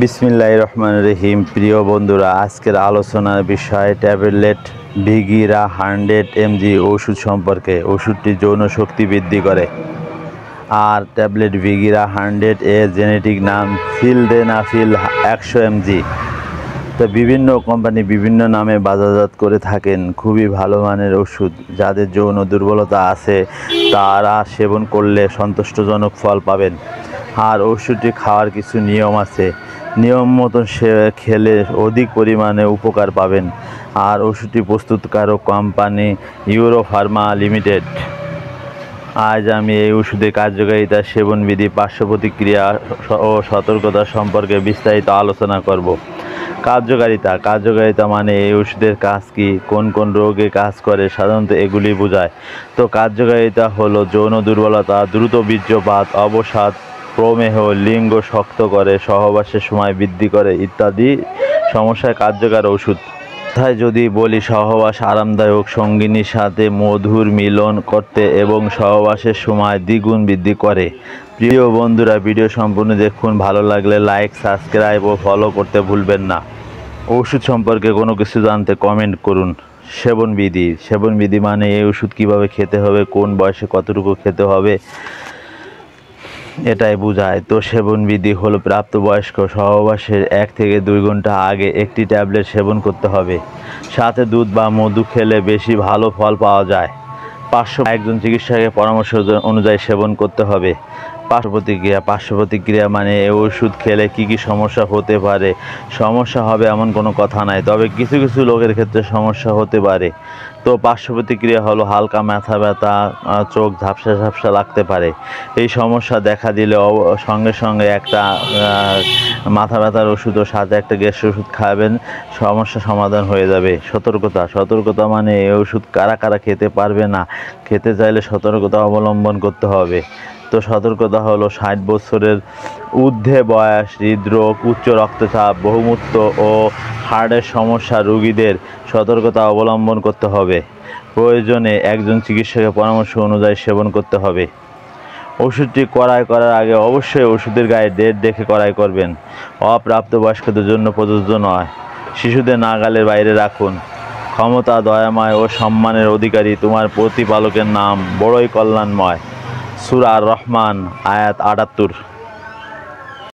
বিসমিল্লাহির রহমানির রহিম। প্রিয় বন্ধুরা, আজকের আলোচনার বিষয় ট্যাবলেট ভিগিরা 100 mg ওষুধ সম্পর্কে। ওষুধটি যৌন শক্তি বৃদ্ধি করে। আর ট্যাবলেট ভিগিরা 100 এর জেনেটিক নাম সিলডেনাফিল 100 mg। তো বিভিন্ন কোম্পানি বিভিন্ন নামে বাজারজাত করে থাকেন। খুবই ভালো মানের ওষুধ। যাদের যৌন দুর্বলতা আছে তারা সেবন করলে সন্তুষ্টজনক ফল পাবেন। আর ওষুধটি খাওয়ার কিছু নিয়ম আছে। নিয়ম মতন খেলে অধিক পরিমাণে উপকার পাবেন। আর ওষুধটি প্রস্তুতকারক কোম্পানি ইউরো ফার্মা লিমিটেড। আজ আমি এই ওষুধের কার্যকারিতা, সেবনবিধি, পার্শ্ব প্রতিক্রিয়া ও সতর্কতা সম্পর্কে বিস্তারিত আলোচনা করব। কার্যকারিতা মানে এই ওষুধের কাজ কি, কোন কোন রোগে কাজ করে, সাধারণত এগুলি বোঝায়। তো কার্যকারিতা হলো যৌন দুর্বলতা, দ্রুত বীর্যপাত, অবসাদ, প্রমেহ, লিঙ্গ শক্ত করে, সহবাসের সময় বৃদ্ধি করে ইত্যাদি সমস্যায় কার্যকর ওষুধ। কথায় যদি বলি, সহবাস আরামদায়ক, সঙ্গিনীর সাথে মধুর মিলন করতে এবং সহবাসের সময় দ্বিগুণ বৃদ্ধি করে। প্রিয় বন্ধুরা, ভিডিও সম্পূর্ণ দেখুন। ভালো লাগলে লাইক, সাবস্ক্রাইব ও ফলো করতে ভুলবেন না। ওষুধ সম্পর্কে কোনো কিছু জানতে কমেন্ট করুন। সেবনবিধি মানে এই ওষুধ কীভাবে খেতে হবে, কোন বয়সে কতটুকু খেতে হবে এটাই বোঝায়। তো সেবনবিধি হলো প্রাপ্তবয়স্ক সহবাসের 1 থেকে 2 ঘন্টা আগে একটি ট্যাবলেট সেবন করতে হবে। সাথে দুধ বা মধু খেলে বেশি ভালো ফল পাওয়া যায়। একজন চিকিৎসকের পরামর্শ অনুযায়ী সেবন করতে হবে। পার্শ্ব প্রতিক্রিয়া মানে এই ওষুধ খেলে কি কি সমস্যা হতে পারে। সমস্যা হবে এমন কোনো কথা নাই, তবে কিছু কিছু লোকের ক্ষেত্রে সমস্যা হতে পারে। তো পার্শ্ব প্রতিক্রিয়া হলো হালকা মাথা ব্যথা, চোখ ঝাপসা ঝাপসা লাগতে পারে। এই সমস্যা দেখা দিলে সঙ্গে সঙ্গে একটা মাথা ব্যথার ওষুধ ও সাথে একটা গ্যাসের ওষুধ খাবেন, সমস্যা সমাধান হয়ে যাবে। সতর্কতা মানে এই ওষুধ কারা কারা খেতে পারবে না, খেতে চাইলে সতর্কতা অবলম্বন করতে হবে। তো সতর্কতা হলো 60 বছরের ঊর্ধ্বে বয়স, হৃদরোগ, উচ্চ রক্তচাপ, বহুমূত্র ও হার্টের সমস্যা রোগীদের সতর্কতা অবলম্বন করতে হবে। প্রয়োজনে একজন চিকিৎসকের পরামর্শ অনুযায়ী সেবন করতে হবে। ওষুধটি ক্রয় করার আগে অবশ্যই ওষুধের গায়ে ডেট দেখে ক্রয় করবেন। অপ্রাপ্তবয়স্কদের জন্য প্রযোজ্য নয়। শিশুদের নাগালের বাইরে রাখুন। ক্ষমতা, দয়াময় ও সম্মানের অধিকারী তোমার প্রতিপালকের নাম বড়ই কল্যাণময়। সূরা আর রহমান, আয়াত 78।